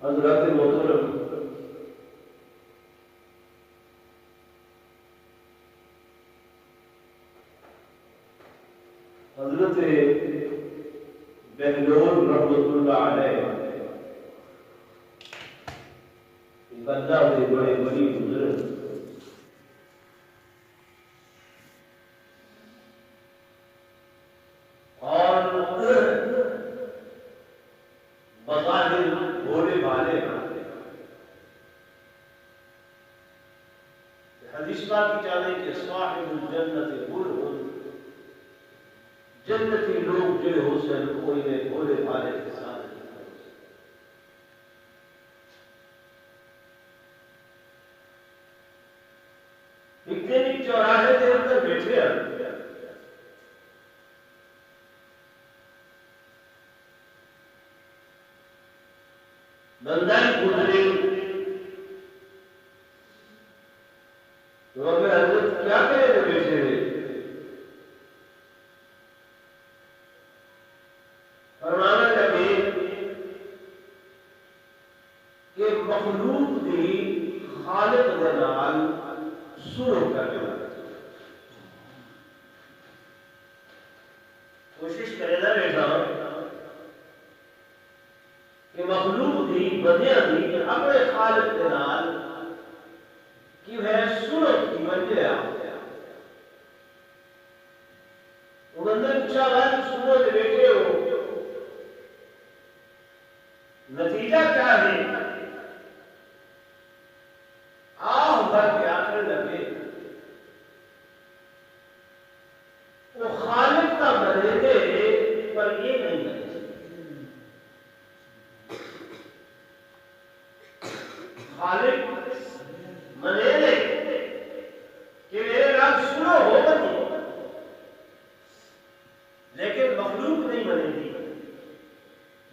حضرت محترم حضرت بہلول رحمۃ اللہ علیہ اللہ کے بڑے بڑی بزرگ حدیث پاک کی چاہے کہ صاحب الجنت بر جنتی لوگ جو حسن کوئی نے بھولے بھالے کے ساتھ ایک دن ایک چوراہے کے اندر بیٹھے بندہ گزرے تو اگر حضرت کیا کرے تو بیٹھے ہوئے فرمانا لگے کہ مخلوق دی خالق دے نال سلوک کرنے والا کوشش کرے نا بیٹا کہ مخلوق دی بندیاں دی اپنے خالق دے نال کہ وہ سلوک کی منزل آپ وہ بندہ پوچھا بھائی سنو دے بیٹھے ہو نتیجہ کیا ہے آہ بھر کے آخر لگے وہ خالق کا بنے دے پر یہ نہیں بنے خالق منے دے کہ میرے نام سنو ہو بنی لیکن مخلوق نہیں بنے دی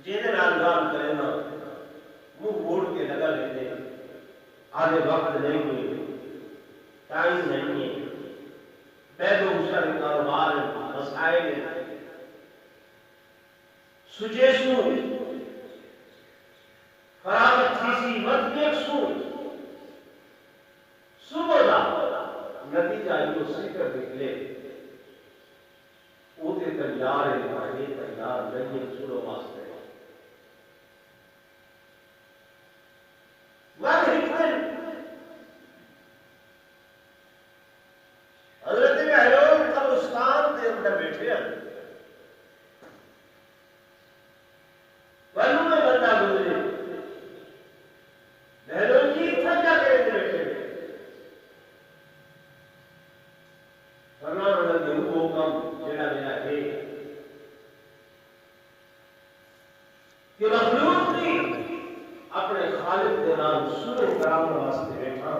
جینے نام گام کرے نا منہ موڑ کے لگا لیتے آدھے وقت نہیں ہوئی ٹائم نہیں ہے پید و مشتر کاروبار مسائل سجے سن خرابت تھیسی مت دیکھ سن صبح دا نتیجہ یہ سکر نکلے وہ تے تیار ہے یہ تیار نہیں سنو واسطے وہ کم جڑا میرا ہے کہ مخلوق کی اپنے خالق کے نام سنے کرام واسطے بیٹھا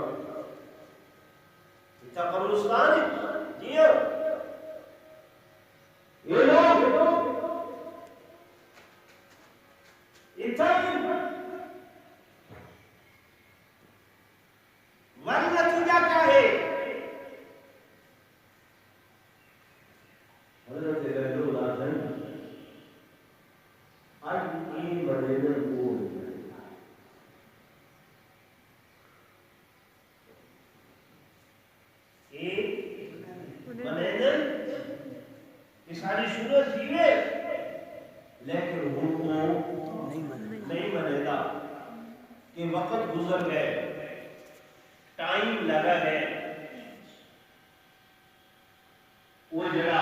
اتنا قبرستان ہے جی ہاں یہ لوگ اتنا ورنتیجہ کیا ہے حضرت اللہ آج این بڑھنے کو ساری صورت جیوے لیکن ان کو نہیں بنے گا کہ وقت گزر گئے ٹائم لگا ہے وہ جڑا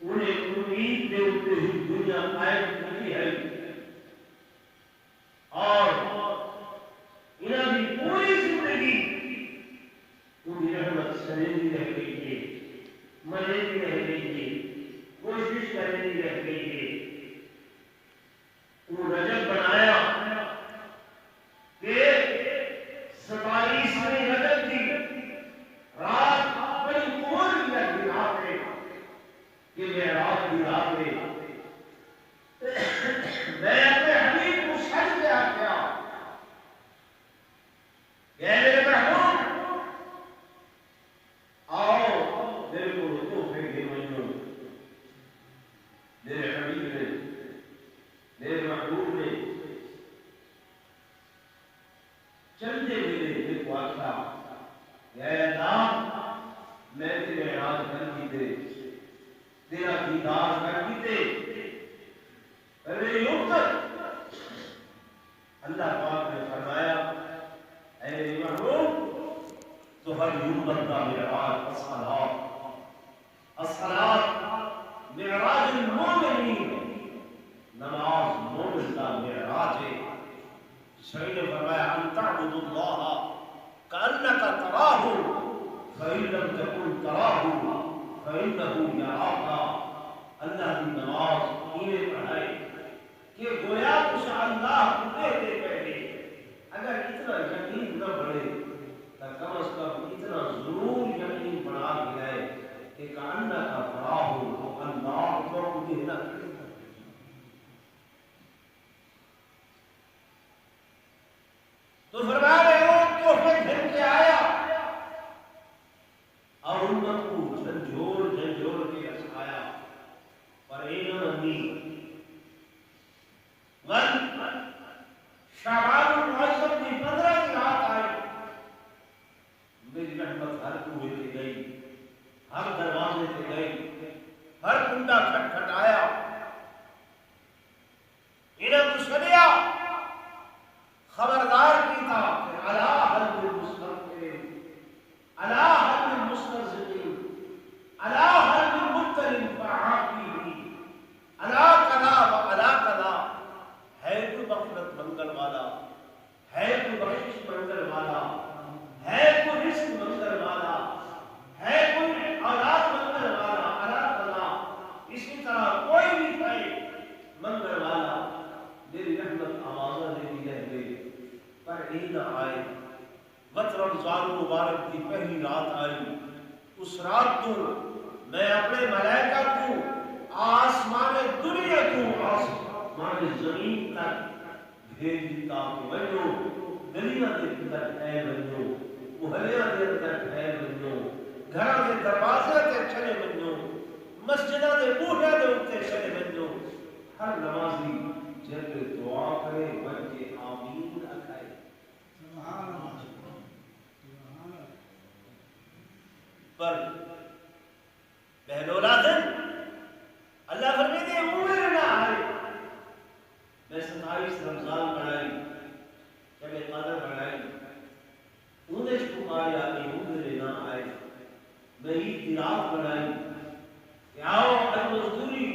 انہیں امید دے اتے ہی دنیا قائم کی ہے اور انہاں کی پوری زندگی انہیں رحمت سنیدی رہ گئی ہے مزیدی رہ گئی ہے کوشش کرنے رہ گئی ہے وہ رجب بنایا کہ 27ویں رجب کی رات بڑی قوت کی رات ہے کہ میں رات کی رات میں اپنے حبیب کو سج دیا کیا کہ میرے محبوب آؤ میرے کو تحفے دے منو میرے حبیب نے میرے محبوب نے چلتے ہوئے میرے کو آخا یا اللہ میں تیرے راز کر کیتے تیرا دیدار کر کیتے میرے یوکت اللہ پاک نے فرمایا اے میرے محبوب تو ہر یوکت کا معراج الصلاۃ معراج المومنین نماز مومن کا معراج ہے شریف نے فرمایا ان تعبد اللہ کانک تراہ فإن لم تكن تراہ فإنه یراک اللہ کی نماز یہ پڑھائے کہ گویا کچھ اللہ خودے دے پہلے اگر اتنا یقین نہ بڑھے تو کم از کم اتنا ضرور یقین بڑھا گئے کہ کانک تراہ اللہ کو دینا تو فرما رہے ہو تو پھر گھر کے آیا اور امت کو جھنجھوڑ کے رسایا پر اینا نبی شعبان المعظم کی 15 کی رات آئی میری رحمت ہر کوئے سے گئی ہر دروازے سے گئی ہر کنڈا کھٹکھٹایا انہیں کو سنیا خبردار کی تھا کہ اللہ حد المستقبل اللہ حد المستقبل اللہ حد المبتل فعاقی اللہ کذا و اللہ کذا ہے تو مغفرت منگل والا ہے تو بخشش منگل والا ہے تو رزق منگل والا ہے تو اولاد منگل والا اللہ کذا اسی طرح کوئی بھی ہے منگل والا میری رحمت آوازہ دیتی رہ گئی پر عید آئے وقت رمضان مبارک کی پہلی رات آئی اس رات کو میں اپنے ملائکہ کو آسمان دنیا کو آسمان زمین تک بھیج دیتا کہ بنو گلیاں دے اندر اے بنو محلیاں دے اندر اے بنو گھراں دے دروازے تے چلے بنو مسجداں دے بوہے دے اوتے چلے بنو ہر نمازی جب دعا کرے بن کے آمین اکھائے پر بہنولا دن اللہ فرمیتے ہیں وہ میرے نہ آئے میں 27 رمضان بڑھائی شب قدر بڑھائی انہیں شکاری آئی وہ میرے نہ آئے میں عید کی رات بڑھائی کہ آؤ مزدوری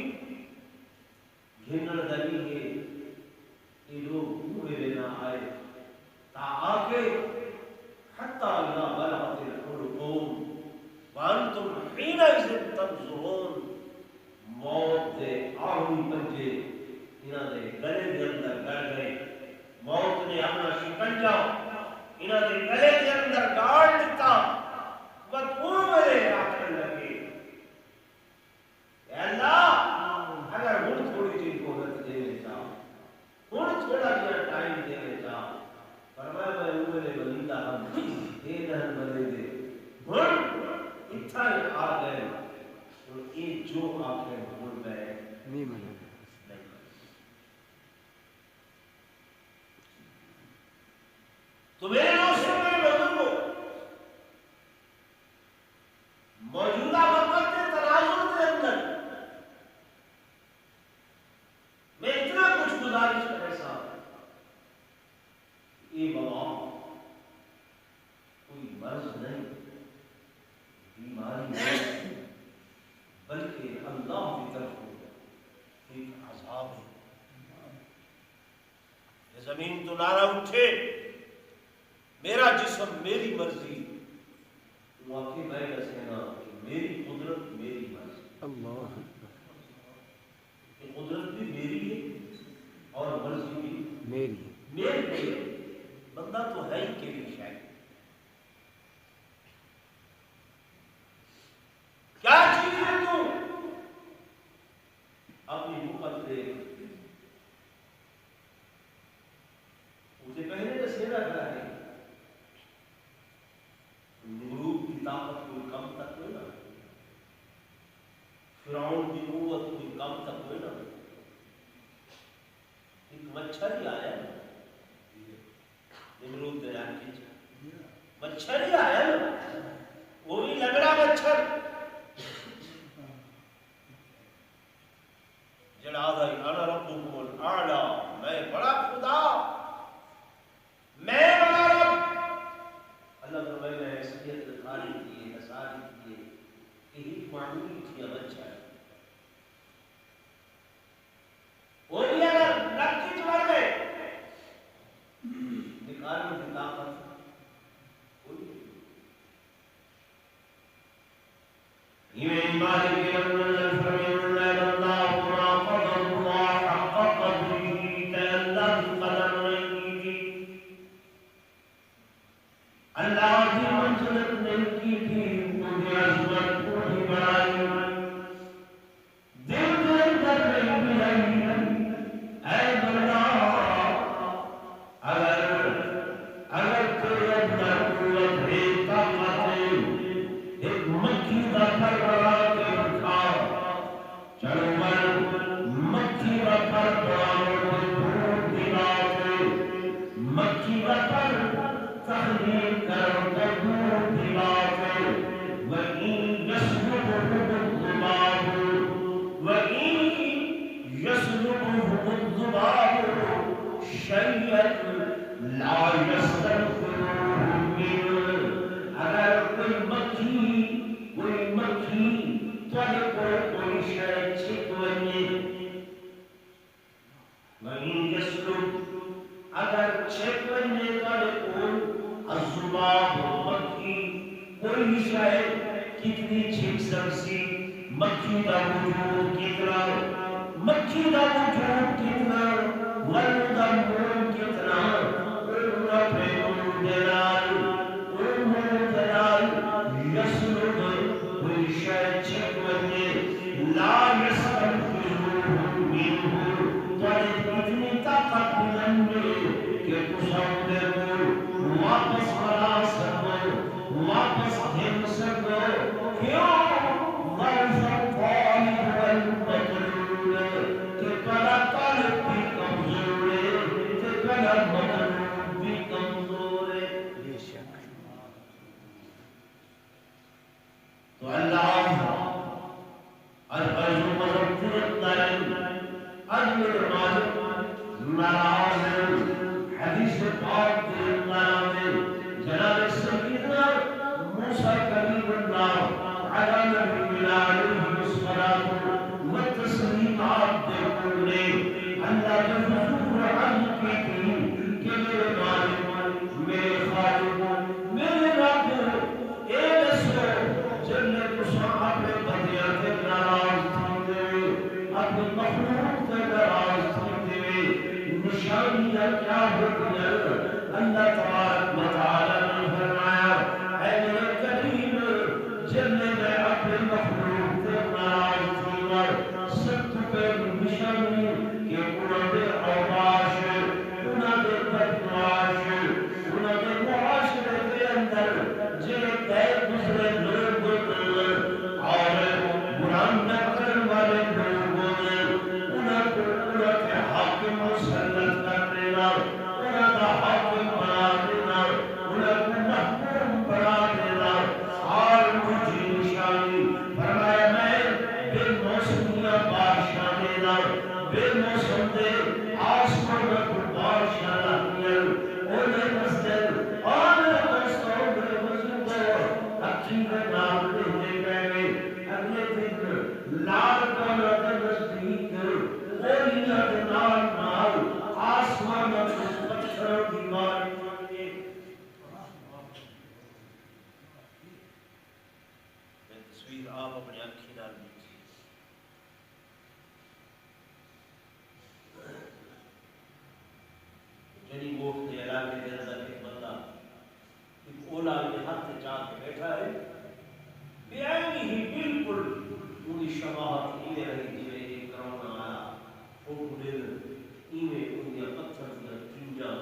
گھنڑ دلی ہے یہ لوگ میرے نہ آئے تا آکے حتی اللہ بلغت الحلقوم وانتم حِينَئِذٍ تَنظُرُونَ موت دے آہنی پنجے انہاں دے گلے دے اندر گڑ گئے. موت نے اپنا شکنجا انہاں دے گلے دے اندر گاڑ دیتا. وہ میرے آخر لگے اے اللہ اگر ہن تھوڑی جی مہلت دے چاہ, ہن تھوڑا جہا ٹائم دے چاہ, فرمایا میں میرے ولیدہ ہم اے نہ بنے دے ہن اتھا آ گئے اور یہ جو آخر ہن گئے نہیں منے تو میرے دوستوں میں بزرگوں موجودہ وقت کے تناظر کے اندر میں اتنا کچھ گزارش کرے صاحب, یہ بابا کوئی مرض نہیں, بیماری نہیں, بلکہ اللہ کی طرف ایک عذاب ہے. یہ زمین تو نعرہ اٹھے میرا جسم میری مرضی, واقعی میں کہنا کہ میری قدرت میری مرضی. اللہ یہ قدرت بھی میری ہے اور مرضی بھی میری. میری بندہ تو ہے ہی کہ شاید کیا چیز ہے تو اپنی حکومت دے اسے پہلے کا سیرا کیا ہے. نمرود کی طاقت کوئی کم تک ہوئے نا, فرعون کی قوت کوئی کم تک ہوئے نا. ایک مچھر ہی آیا نا نمرود نے جان کی مچھر ہی آیا نا, وہ بھی لگڑا مچھر جڑا دائی انا ربکم الاعلی, میں بڑا خدا, میں بڑا رب. اللہ فرمائے میں حیثیت قاری کیے نصاری کیے یہی معمولی تھی بچہ ہے. وہ بھی اگر لکی چڑھ گئے نکالنے کی طاقت کوئی یہ مالک یوم فرمایا اللہ ما قدر اللہ حق قدره کہ اللہ کی قدر نہیں کی, اللہ کی منزلت نہیں کی تھی, انہیں عظمت انہیں بڑائی دل کے اندر نہیں ملائی. اے بندہ اگر تیرے اندر قوت ہے طاقت ہے, ایک مکھی کا پھر بڑا کے اٹھا چلو مکھی کا پھر بڑا دور دماغ ہے, مکھی کا پھر تحریر کرو تو دور دماغ ہے. وَإِن يَسْلُبْهُمُ الذُّبَابُ وَإِن يَسْلُبْهُمُ الذُّبَابُ شَيْئًا لَا يَسْتَنقِذُوهُ مِنْهُ. اگر کوئی مکھی تھوڑے کو کوئی شے چھک ونجے, وَإِن يَسْلُبْ اگر چھک ونجے تھوڑے کو الذُّبَابُ مکھی کوئی شے کتنی چھک سکسی, مکھی کا وجود کتنا, مکھی کا وجود کتنا, والدمون کتنا, یسلب کوئی شے چھک ونجے لا یستنقذوہ منہ, تھوڑے اتنی طاقت ملنگے کہ تساؤں دے کو واپس بنا سکو, واپس ہم سکو. کیوں ضعف الطالب والمطلوب, کہ کلا طالب بھی کمزور ہے, کہ کلا مطلوب بھی کمزور ہے. تو اللہ الفضل مذکر دائم اجمل مالک ناراض حدیث پاک کے اندر جناب سیدنا موسیٰ کلیم اللہ علی نبی علیہ الصلاۃ والتسلیمات نے اللہ کے حضور عرض کی تھی کہ میرے مالک, میرے خالق, میرے رب, اے دسو جنت اپنے اکھی نال دیکھی جڑی گوٹ کے علاقے کے اندر ایک بندہ ایک اولا کے ہاتھ چاہ کے بیٹھا ہے بے عینی ہی بالکل پوری شباہت ہی رہی جی ایک کرونا آیا فوٹو لے ایویں ان کے پتھر دیا چنجا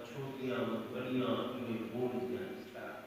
چھوٹیاں بڑیاں ایویں بول دیا اس طرح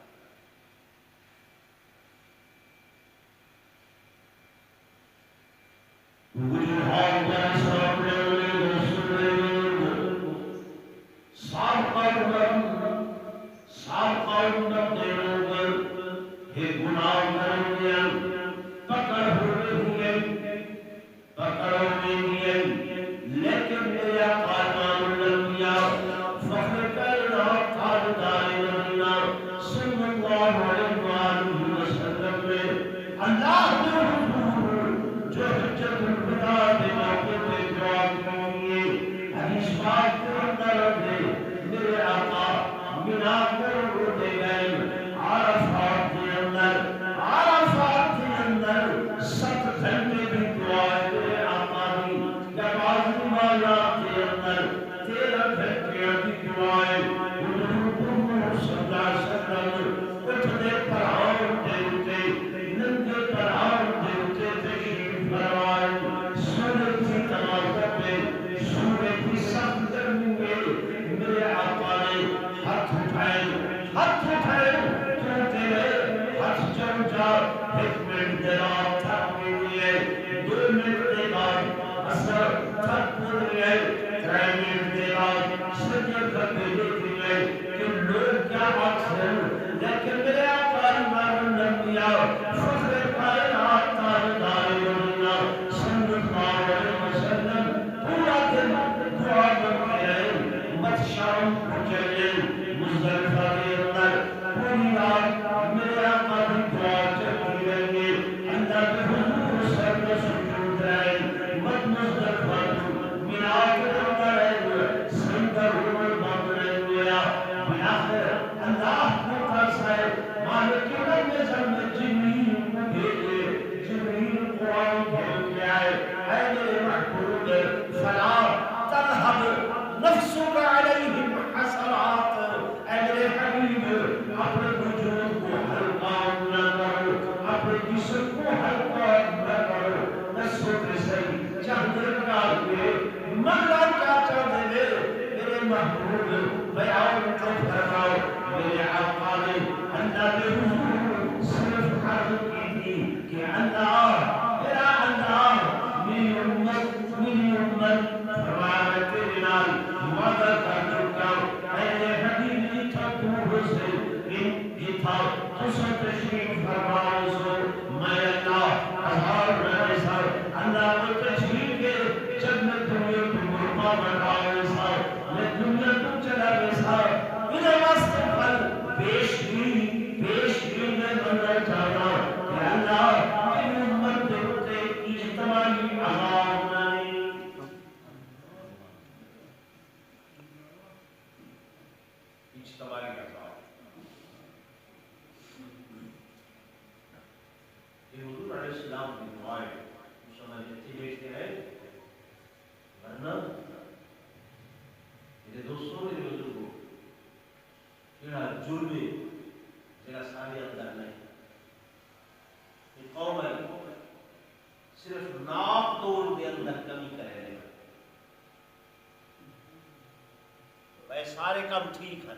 سارے کام ٹھیک ہیں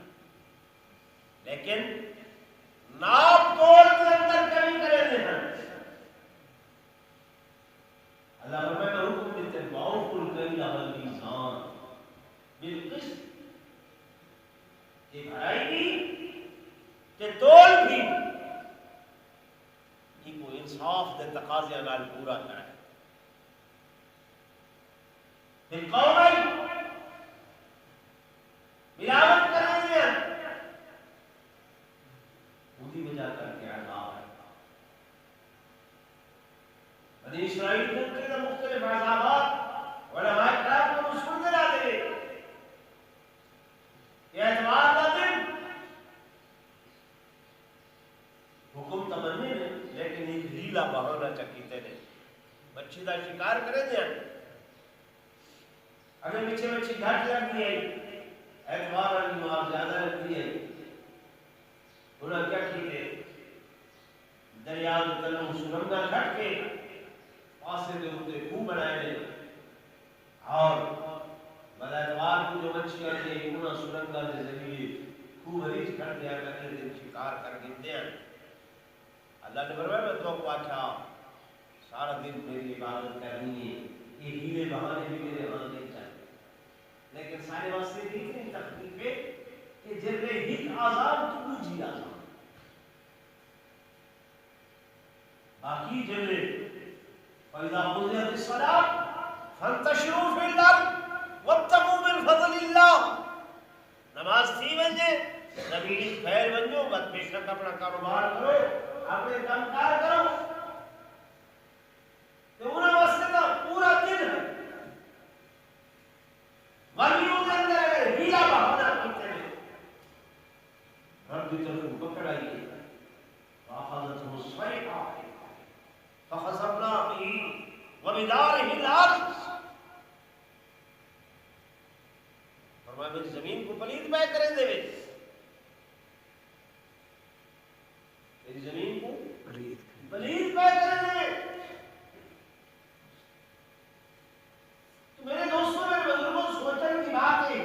لیکن ناپ توڑ کے اندر کمی کرے ہیں اللہ رب کا حکم دیتے ہیں باؤ کل کری عمل انسان بالقسط کہ بھرائی بھی کہ تول بھی یہ کو انصاف دے تقاضے نال پورا کرے پھر قوم ملاوٹ کر رہی ہے اسی وجہ کر کے عذاب ہے بنی اسرائیل کو کے مختلف عذابات علماء کرام کو مسکن دلا دے یہ اعتبار کا دن حکم تمنی نے لیکن ایک ہیلا بہانا چکی کیتے ہیں مچھی دا شکار کریں دیا اگر پیچھے مچھی گھٹ لگتی ہے اعتبار والی مار زیادہ لگتی ہے انہوں نے کیا کیتے دریا تلوں سرنگا کھٹ کے پاسے دے ہوتے خوب بنائے دے اور بداعتبار کو جو مچھیاں تھے انہوں سرنگا دے ذریعے خوب ریچ کر دیا کرتے تھے شکار کر گنتے ہیں اللہ نے فرمایا میں تو کو اچھا سارا دن میری عبادت کرنی ہے یہ ہیلے بہانے بھی میرے ہاں نہیں چاہتے لیکن سارے واسطے دیکھ رہے تقریب پہ کہ جب میں ہت آزاد تو بوجھی آزاد باقی جلے فَإِذَا قُضِيَتِ الصَّلَاةُ فَانتَشِرُوا فِي الْأَرْضِ وَابْتَغُوا مِنْ فَضْلِ اللَّهِ نماز تھی بنجے نبی خیر بنجو بس بے شک اپنا کاروبار کرو اپنے کام کار کرو تو انہوں واسطے کا پورا دن ہے ولیوں کے اندر اگر ہیلا بہانا کیتے ہیں رب کی طرف پکڑ آئیے وَأَخَذَتْهُ الصَّيْحَةُ فَخَسَفْنَا بِهِ وَبِدَارِهِ الْأَرْضَ فرمایا میری زمین کو پلید پہ کریں دے میری زمین کو پلید پہ کریں دے تو میرے دوستوں میں بزرگوں سوچنے کی بات ہے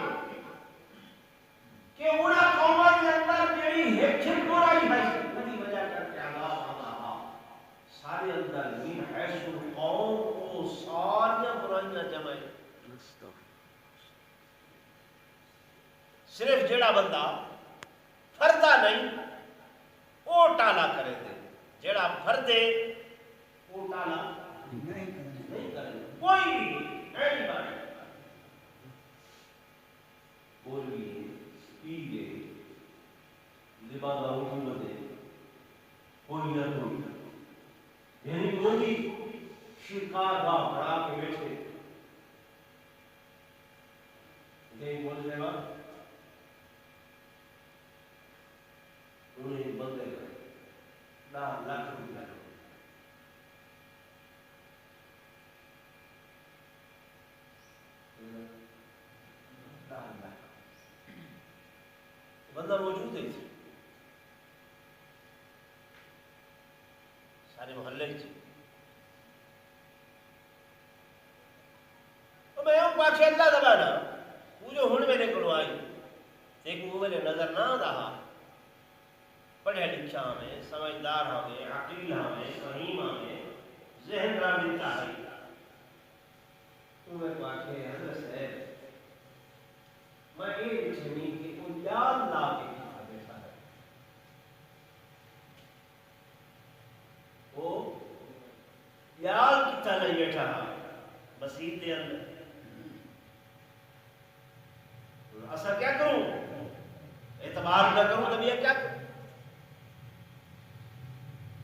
کہ انہا قومہ کے اندر میری ایک چھٹ ہو رہی ہے پوری وجہ کر کے اللہ سارے اندر من حیث القوم کو ساریاں برائیاں جمع ہے صرف جڑا بندہ فردہ نہیں وہ ٹالا کرے دے جڑا فردے وہ ٹالا نہیں کرے کوئی بھی ایڈی باری بولی پی گے لبادہ حکومت دے کوئی نہ کوئی یعنی کوئی شکار باپ بڑھا کے بیٹھے نہیں بول دے گا انہیں بندے گا 10 لاکھ روپیہ بندہ موجود ہے سارے محلے کی تو میں ہوں پاکشی اللہ دبانا وہ جو ہن میرے کو آئی ایک وہ میرے نظر نہ رہا پڑھے لکھا ہمیں سمجھدار ہمیں عقیل ہمیں فہیم ہمیں ذہن را ملتا ہے تو میں پاکشی حضرت صاحب میں یہ بچھنی کہ ان یاد لا کے کھا بیٹھا ہے وہ یاد کتا نہیں بیٹھا مسیح دے اندر اصلا کیا کروں اعتبار نہ کروں تب یہ کیا کروں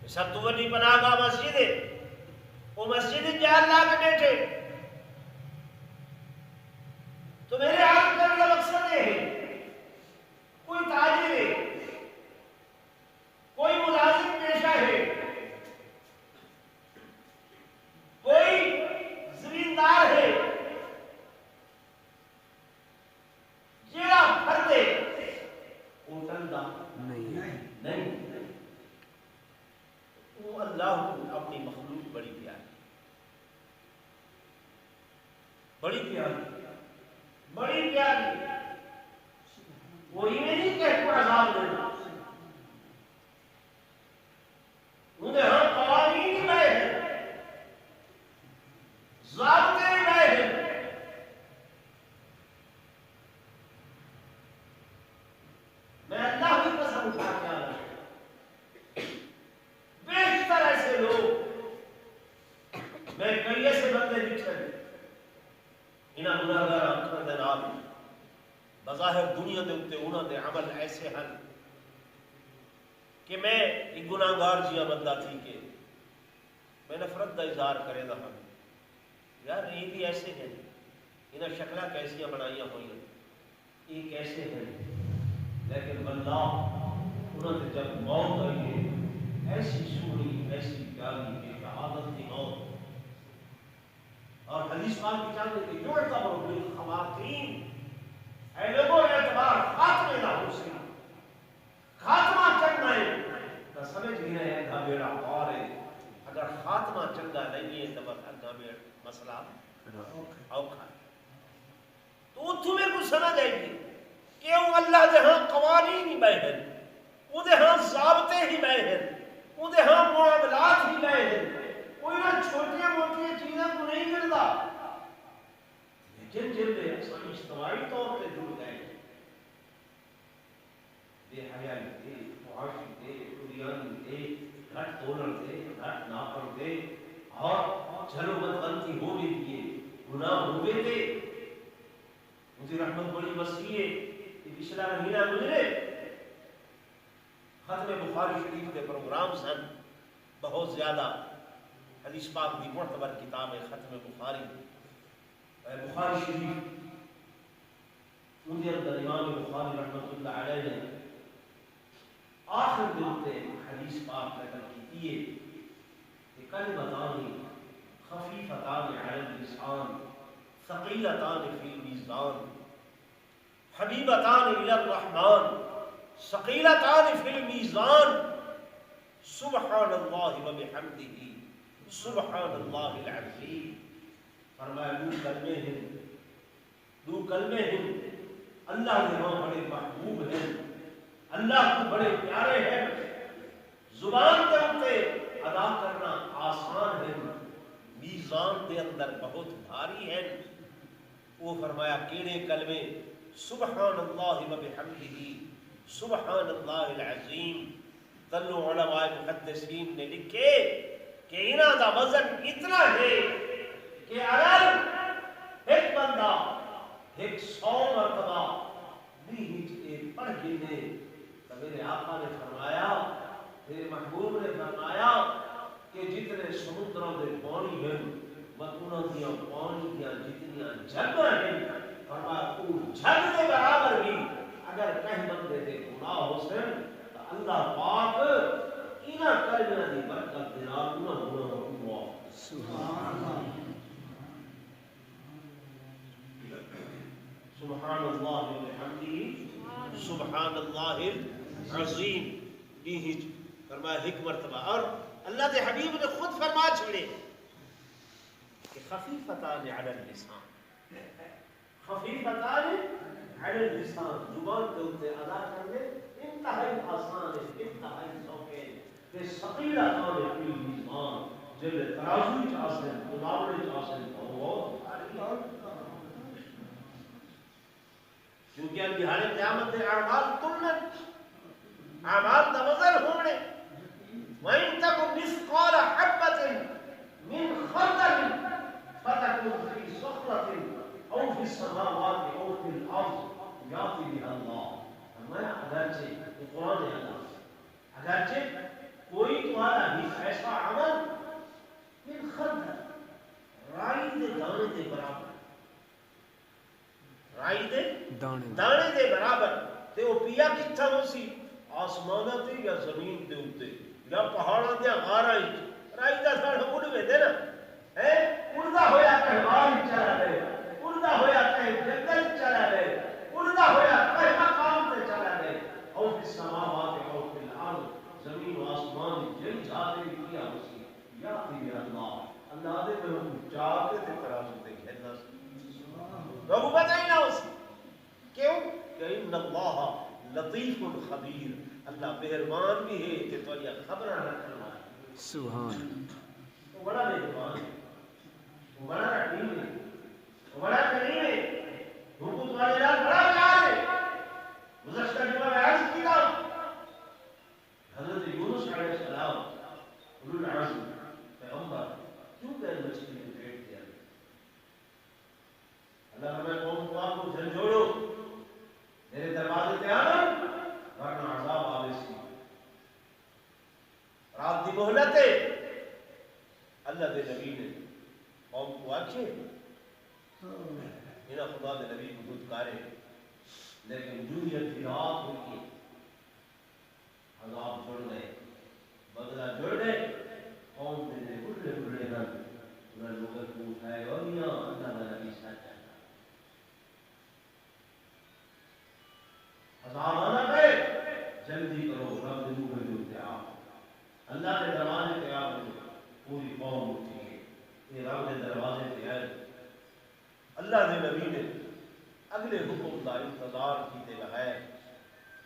سب تو بڑی پناہ گاہ مسجد ہے وہ مسجد یاد لا کے بیٹھے تو میرے آپ کا یہ مقصد ہے کوئی تاجر ہے کوئی ملازم پیشہ ہے کوئی زمیندار ہے جیڑا پھردے ہوٹل دا نہیں وہ اللہ کو اپنی مخلوق بڑی پیاری بڑی پیاری بڑی پیاری وہ یہ نہیں کہ کو عذاب دینا انہیں ہم قوانین میں ہیں ضابطے میں ہیں میں اللہ کی قسم اٹھا کے آ رہا ہوں بیشتر ایسے لوگ میں کئی ایسے بندے بچھے انہاں گناہگار آنکھوں دے نال بظاہر دنیا دے اتے انہاں دے عمل ایسے ہیں کہ میں ایک گناہگار جیا بندہ تھی کہ میں نفرت دا اظہار کرے دا ہوں یار یہ بھی ایسے ہیں انہاں شکلہ کیسیاں بنائیاں ہوئی ہیں یہ کیسے ہیں لیکن بندہ انہوں نے جب موت آئی ہے ایسی سونی ایسی پیاری کہ شہادت کی حدیث پاک کی چاہتے کہ یعتبر بالخواتین، اے لوگوں اعتبار خاتمے دا حسن خاتمہ چنگا ہے تو سمجھ گئے ہیں اگا بیڑا پار ہے، اگر خاتمہ چنگا نہیں ہے تو بس اگا بیڑ مسئلہ اوکھا ہے۔ تو اتھو میں کچھ سمجھ آئے گی کہ وہ اللہ دے ہاں قوانین ہی بے ہیں، وہ دے ہاں ضابطے ہی بے ہیں، وہ دے ہاں معاملات ہی بے ہیں، کوئی نہ چھوٹیاں موٹیاں چیزیں کو نہیں کرتا، لیکن جب میں اجتماعی طور پہ جڑ گئے بے حیائی دے، معاشی دے، قریانی دے، گھٹ تولن دے، گھٹ ناپن دے، اور چلو بد غلطی ہو بھی دیئے، گناہ ہوئے دے، مجھے رحمت بڑی وسیع ہے کہ پچھلا مہینہ گزرے ختم بخاری شریف کے پروگرام سن، بہت زیادہ حدیث پاک کی معتبر کتاب ہے ختم بخاری شریف، ان کے اندر امام بخاری رحمۃ اللہ علیہ نے آخر دن پہ حدیث پاک نقل کی ہے کہ کلمتان خفیفتان علی اللسان ثقیلتان فی المیزان حبیبتان الی الرحمن ثقیلتان فی المیزان سبحان اللہ و بحمدہ سبحان اللہ العظیم۔ فرمایا دو کلمے ہیں اللہ کے ہاں بڑے محبوب ہیں، اللہ کو بڑے پیارے ہیں، زبان کے اوپر ادا کرنا آسان ہے، میزان کے اندر بہت بھاری ہے۔ وہ فرمایا کیڑے کلمے؟ سبحان اللہ و بحمدہ سبحان اللہ العظیم۔ تلو علماء محدثین نے لکھے کہ انہاں دا وزن اتنا ہے کہ اگر ایک بندہ 100 مرتبہ بھی پڑھ گنے تو میرے آقا نے فرمایا، میرے محبوب نے فرمایا کہ جتنے سمندروں کے پانی ہیں متنوں دیا پانی دیا جتنیاں جگہ ہیں، فرمایا وہ جگ کے برابر بھی اگر کہیں بندے دے گناہ ہو سن تو اللہ پاک انہاں کلمہ دی برکت دے نال انہاں گناہوں کو معاف۔ سبحان اللہ سبحان اللہ وبحمدہ سبحان اللہ العظیم۔ یہ فرمایا ایک مرتبہ، اور اللہ کے حبیب نے خود فرما چھڑے کہ خفیفتان علی اللسان، خفیفتان علی اللسان، زبان کے اوپر ادا کرنے انتہائی آسان ہے، انتہائی سوکھے، کہ ثقیلتان فی المیزان، جب ترازو چاہتے ہیں ملاوڑے چاہتے ہیں تو وہ کیونکہ انجہار قیامت اعمال کلن اعمال دا وزن ہونے، وَإِن تَكُن مِثْقَالَ حَبَّةٍ مِّنْ خَرْدَلٍ فَتَكُنْ فِي صَخْرَةٍ أَوْ فِي السَّمَاوَاتِ أَوْ فِي الْأَرْضِ يَأْتِ بِهَا اللَّهُ۔ فرمایا اگرچہ یہ قرآن ہے اللہ، اگرچہ کوئی تمہارا بھی ایسا عمل من خردل رائی دے دانے دے برابر، رائی دے دانے دے برابر، تے وہ پیا کتھا ہو سی آسمانہ تے یا زمین دے اوتے یا پہاڑاں دے غاراں وچ، رائی دا سڑ اڑ وے نا، ہے اڑدا ہویا کہیں باہر چلا گئے، اڑدا ہویا کہیں جنگل چلا گئے، اڑدا ہویا کہیں مقام تے چلا گئے، او فی السماوات او فی الارض، زمین و آسمان جن جاتے کیا ہو سی یاتی اللہ، اللہ دے میں جاتے تے ترازو تے گھرنا سی ربو بتائی نہ اسی، کیوں کہ ان اللہ لطیف خبیر، اللہ مہربان بھی ہے کہ تو یہ خبر رکھنا ہے۔ سبحان، وہ بڑا مہربان ہے، وہ بڑا رحیم ہے، وہ بڑا کریم ہے، حکومت والے لال بڑا پیار ہے۔ گزشتہ جمعہ میں عرض کیا حضرت یونس علیہ السلام اولو العزم پیغمبر کیوں گئے مچھلی میں پیٹ دیا؟ اللہ ہمیں قوم کو آپ کو جھنجھوڑو، میرے دروازے پہ آنا ورنہ عذاب آوے سی، رات دی مہلت ہے۔ اللہ دے نبی نے قوم کو آچھے انہا خدا دے نبی کو دودکارے، لیکن جوریت کی رات ہوئی عذاب جڑ گئے، بدلہ جڑ گئے، قوم دے بڑے بڑے رن انہوں نے لوگوں کو اٹھائے گا اور یہاں اللہ کا نبی سچ ہے ہزارانہ گئے جلدی کرو رب دنوں میں جو تیار اللہ کے دروازے تیار ہو پوری قوم اٹھی ہے یہ رب کے دروازے تیار اللہ نے نبی نے اگلے حکم کا انتظار کیتے بغیر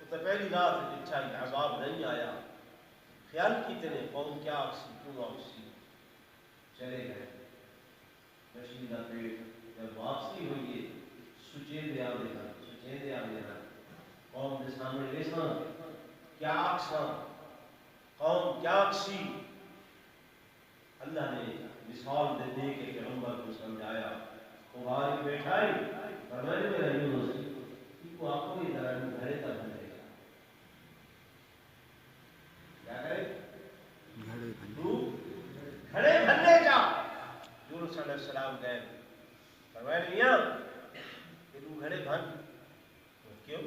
تو پہلی رات اچھا عذاب نہیں آیا خیال کیتے نے قوم کیا اکسی کیوں اکسی چلے گئے نشیدہ پیٹ جب واپسی ہوئی ہے سچے دیا دینا قوم کے سامنے لیساں کیا اکساں قوم کیا اکسی اللہ نے مثال دے کے پیغمبر کو سمجھایا قاری بیٹھا ہی فرمائے میرا یونس کو آپ کو بھی طرح گھڑے کا بھنے گا کیا کرے گھڑے بھنے جا یونس علیہ السلام گئے فرمائے میاں کہ تو گھڑے بھن کیوں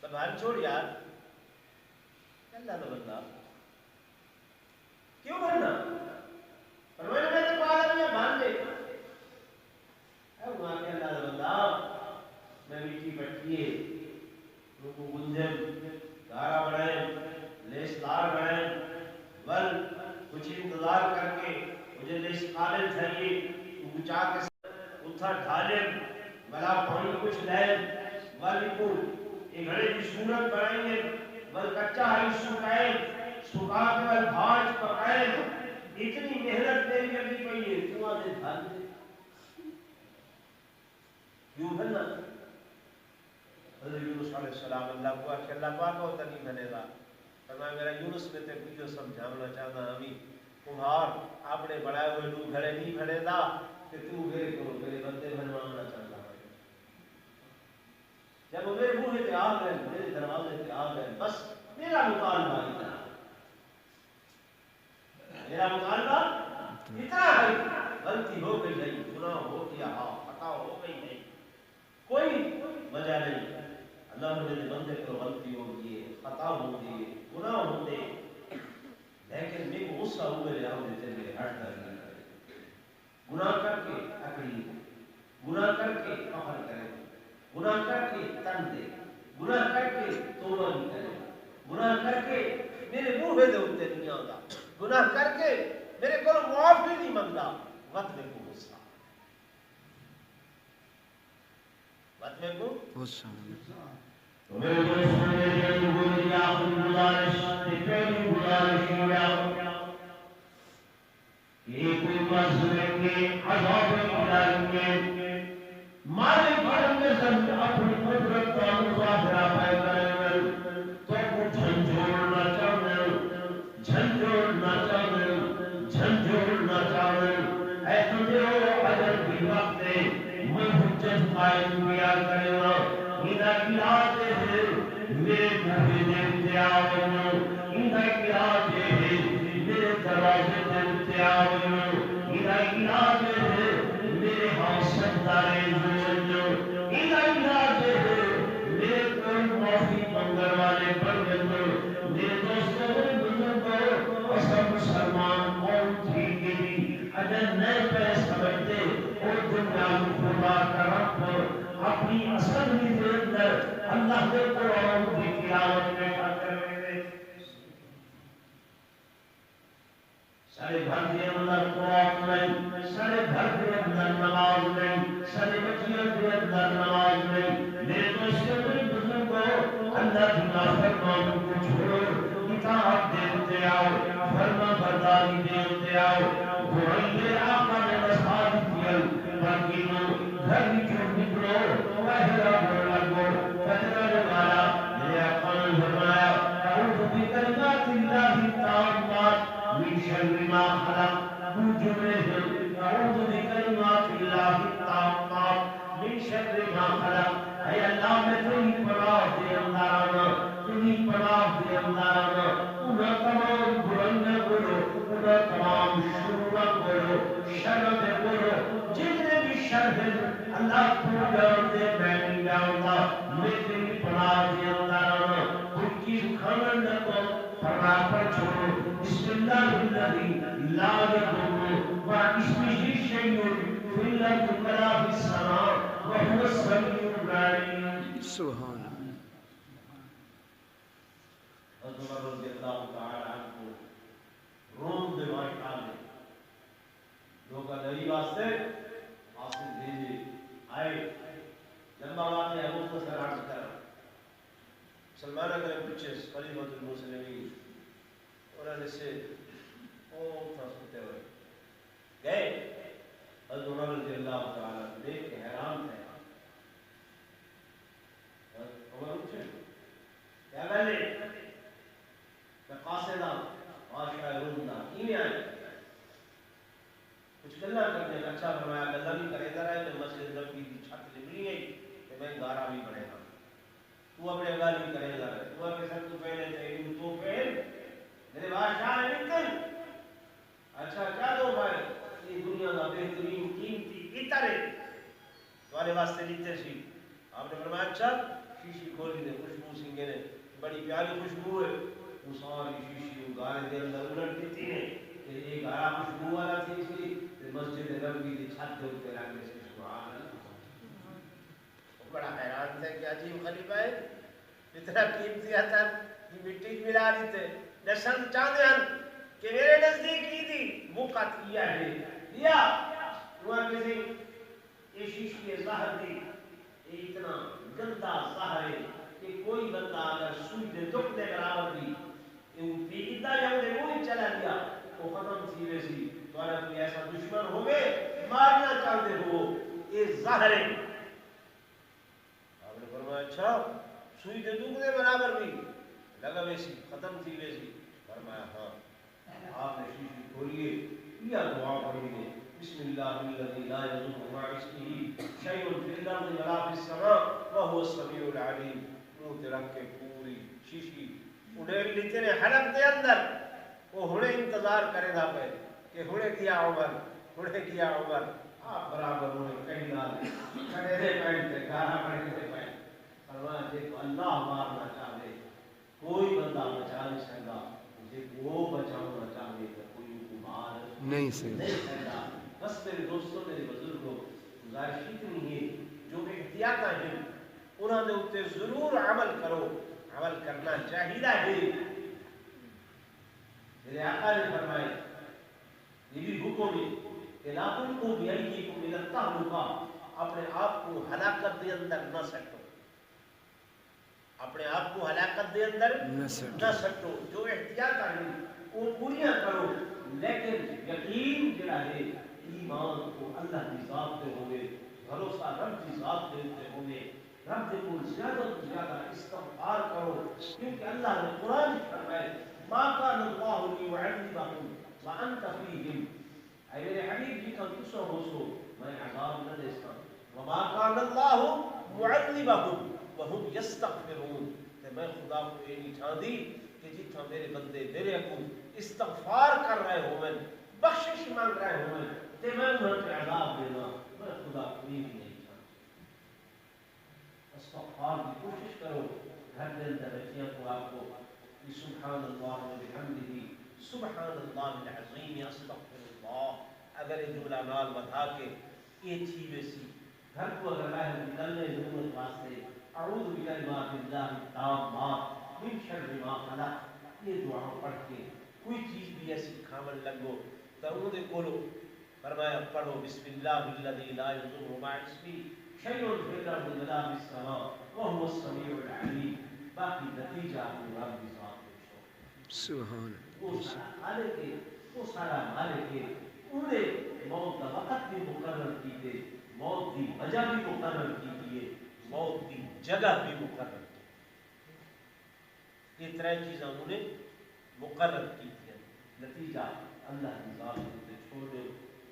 تو بھن چھوڑ یار اللہ تو بندہ کیوں بھننا فرمائے میں تو کہا میں بھن دے وہاں کے اللہ بندہ میں میٹھی پٹکیے ان کو گنجن دارا بڑھائیں لیس دار بڑھائیں بل کچھ انتظار کر کے مجھے لیس قالل چاہیے اونچا کے اتھا ڈھالیں بلا پانی کچھ لیں بل کو ایک گھڑے کی صورت بڑھائیں گے بل کچا ہری سکھائیں سکھا کے بل بھاج پکائیں اتنی محنت نہیں کرنی پڑیے تو آدھے ڈھال دے کیوں بھننا حضرت یونس علیہ السلام اللہ کو کہ اللہ پاک ہوتا نہیں بھنے گا فرمایا میرا یونس میں تے کچھ سمجھانا چاہتا ہمیں کمہار اپنے بڑھائے ہوئے لوگ گھڑے نہیں بھنے دا کہ تو میرے کو میرے بندے بھنوانا چاہتا ہے جب وہ میرے منہ تے آ گئے میرے دروازے تے آ گئے بس میرا مطالبہ اتنا میرا مطالبہ اتنا ہے غلطی ہو گئی نہیں گناہ ہو گیا ہاں خطا ہو گئی نہیں کوئی وجہ نہیں اللہ نے بندے کو غلطی ہو گئی خطا ہو گئی گناہ ہو گئے لیکن میں غصہ ہوئے لے آؤں دیتے میرے ہٹ کر گناہ کر کے اکڑی گناہ کر کے قہر کرے گناہ کر کے تن دے گناہ کر کے توبہ نہیں کرے گناہ کر کے میرے منہ دے ہوتے نہیں آتا گناہ کر کے میرے کو معافی نہیں منگا وقت میں کو غصہ وقت میں کو غصہ میرے کو سنے کے گزری آخر گزارش پہلی گزارش یہ کوئی مسئلے کے عذاب الہی کے مارے بڑھن میں سب اپنی قدرت کا مظاہرہ کریں تو وہ جھنجھوڑنا چاہیں اے تجھے اجر بھی وقت میں حجت قائم کیا کرے گا انہا علاج ہے میرے بھوڑے دیتے آؤں انہا علاج ہے میرے دروازے دیتے آؤں انہا علاج ہے میرے حاصل دارے انہا علاج ہے میرے کوئی معافی منگر والے بندے میرے دوستوں میں بزرگوں اصل مسلمان قوم تھی گئی اگر نئے پہ سمجھتے اور دنیا خدا کا رب اپنی اصل ہی دے اندر اللہ کے قرآن کی تلاوت میں کرتے سارے گھر کے اندر قرآن نہیں سارے گھر کے اندر نماز نہیں سارے بچیوں کے اندر نماز نہیں میرے دوستوں میں بزرگوں اللہ کی نافرمانی کو چھوڑو اطاعت دیتے آؤ فرما برداری دیتے آؤ بھائی آقا نے نصحات کیا باقی گھر جو نکلو پہلا بولا گو پہلا والا میرے آقا نے فرمایا اعوذ بکلمات اللہ التامات من شر ما خلق مجرم اعوذ بکلمات اللہ التامات من شر ما خلق اے اللہ میں تیری پناہ دے اندر آنا تیری پناہ دے اندر آنا انہاں تمام برائیاں بولو انہاں تمام شرور بولو شر دے بولو جتنے بھی شر ہیں اللہ تو جان دے میں نہیں جانتا میں تیری پناہ دے اندر آنا ان کی کھانا نہ کو پناہ پر چھوڑو بسم اللہ الذی لا یضر مع اسمہ لفظ بلا فی السماء وهو السمیع العلیم. سبحان اللہ. حضرت عمر رضی اللہ تعالی عنہ روم دے بادشاہ نے لوگا دری واسطے حاصل بھیجے آئے لمبا واقعہ ہے وہ سر عرض کر سلمان اگر پوچھے خلیفۃ المسلمین انہوں نے سے سنتے ہوئے گئے. حضرت عمر رضی اللہ تعالیٰ دیکھ کے حیران تھے. عمر پوچھے کیا گلے میں قاصدہ بادشاہ روم دا کی میں آئے کچھ گلا کرنے کا. اچھا فرمایا گلا بھی کرے گا رہے کہ مسجد نبوی کی چھت لبنی ہے کہ میں گارا بھی بنے گا تو اپنے گل بھی کرے گا رہے تو اپنے سر تو پہلے تھے تو پہل میرے بادشاہ نے نکل. اچھا کیا دو بھائی یہ دنیا کا بہترین قیمتی عطر ہے تمہارے واسطے لیتے سی. آپ نے فرمایا اچھا شیشی کھولی دے خوشبو سنگے نے بڑی پیاری خوشبو ہے. وہ ساری شیشی گارے دے اندر الٹ دیتی ہے کہ ایک گارا خوشبو والا تھی سی مسجد نبوی کی چھت دے اوپر رکھ کے سبحان اللہ. وہ بڑا حیران تھا کہ عجیب خلیفہ ہے اتنا قیمتی عطر یہ مٹی ملا دی تھے نشان چاہتے ہیں کہ میرے نزدیک کی تھی وہ قط کیا ہے لیا وہ کسی یہ شیشی زہر دی یہ اتنا گندا زہر ہے کہ کوئی بندہ اگر سوئی دے دکھ دے برابر بھی پیتا یا انہیں وہ ہی چلا گیا وہ ختم تھی ویسی تو اگر کوئی ایسا دشمن ہوگے مارنا چاہتے ہو یہ زہر ہے. آپ نے فرمایا اچھا سوئی دے دکھ دے برابر بھی لگا ویسی ختم تھی ویسی. فرمایا ہاں. آپ نے شیشی کھولیے یا دعا پڑھیے بسم اللہ الذی لا یضر مع اسمہ شیء فی الارض ولا فی السماء وهو السمیع العلیم. منہ تے رکھ کے پوری شیشی اڑیل لیتے نے حلق دے اندر وہ ہنے انتظار کرے دا پہ کہ ہنے کیا عمر ہنے کیا عمر. آپ برابر ہوئے کہیں نہ کھڑے دے پینٹ تے گانا پڑھے دے پینٹ. فرمایا دیکھو اللہ مارنا چاہے کوئی بندہ بچا نہیں سکتا وہ بچاؤنا چاہے تو کوئی مار نہیں سکتا. بس میرے دوستوں میرے بزرگوں گزارش اتنی ہے جو احتیاطاں ہیں انہوں نے اتنے ضرور عمل کرو. عمل کرنا چاہیے ہے. میرے آقا نے فرمائے یہ بھی حکم ہے کہ لا تلقوا بأيديكم إلى التهلكة. اپنے آپ کو ہلاکت دے اندر نہ سٹو اپنے آپ کو ہلاکت دے اندر نہ سٹو. جو احتیاط ہے وہ پوریاں کرو لیکن یقین جڑا ہے ایمان کو اللہ کی ذات پہ ہوئے بھروسہ رب کی ذات پہ ہوئے رب کو زیادہ سے زیادہ استغفار کرو کیونکہ اللہ نے قرآن فرمائے ما کان اللہ لیعذبہم وانت فیہم. اے میرے حبیب جی کا تسو ہو سو میں عذاب نہ دیتا وما کان اللہ معذبہم وہم یستغفرون. کہ میں خدا کو یہ نہیں چاہتی کہ جتنا میرے بندے میرے کو استغفار کر رہے ہوئے بخشش مانگ رہے ہوئے کہ میں انہیں پہ عذاب دینا میں خدا کو یہ بھی نہیں چاہتی. استغفار کی کوشش کرو. گھر کے اندر رکھیے کو آپ کو سبحان اللہ و بحمدہ سبحان اللہ العظیم استغفر اللہ. اگر یہ جملہ نال بتا کے یہ چیز ویسی گھر کو اگر باہر نکلنے ضرورت واسطے اعوذ بکلمات اللہ التامات من شر ما خلق یہ دعا پڑھ کے کوئی چیز بھی ایسی کھامن لگو تو انہوں نے کولو فرمایا پڑھو بسم اللہ الذی لا یضر مع اسمہ شیء فی الارض ولا فی السماء وهو السمیع العلیم. باقی نتیجہ اپنے رب کی ذات پہ سبحان وہ سارا خالق ہے وہ سارا مالک ہے. انہوں نے موت کا وقت بھی مقرر کی تھے موت کی وجہ بھی مقرر کی ہے موت کی جگہ بھی مقرر کی. یہ ترے چیزیں انہوں نے مقرر کی تھی. نتیجہ اللہ کی ذات سے چھوڑ دو.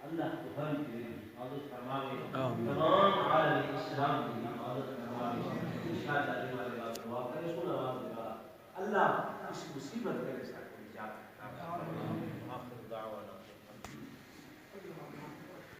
اللہ کو ہر کی حفاظت فرمائے تمام عالم اسلام کی حفاظت فرمائے. انشاءاللہ دیوانے کا دعا کرے سنا آواز دعا اللہ اس مصیبت کے ساتھ نجات عطا فرمائے.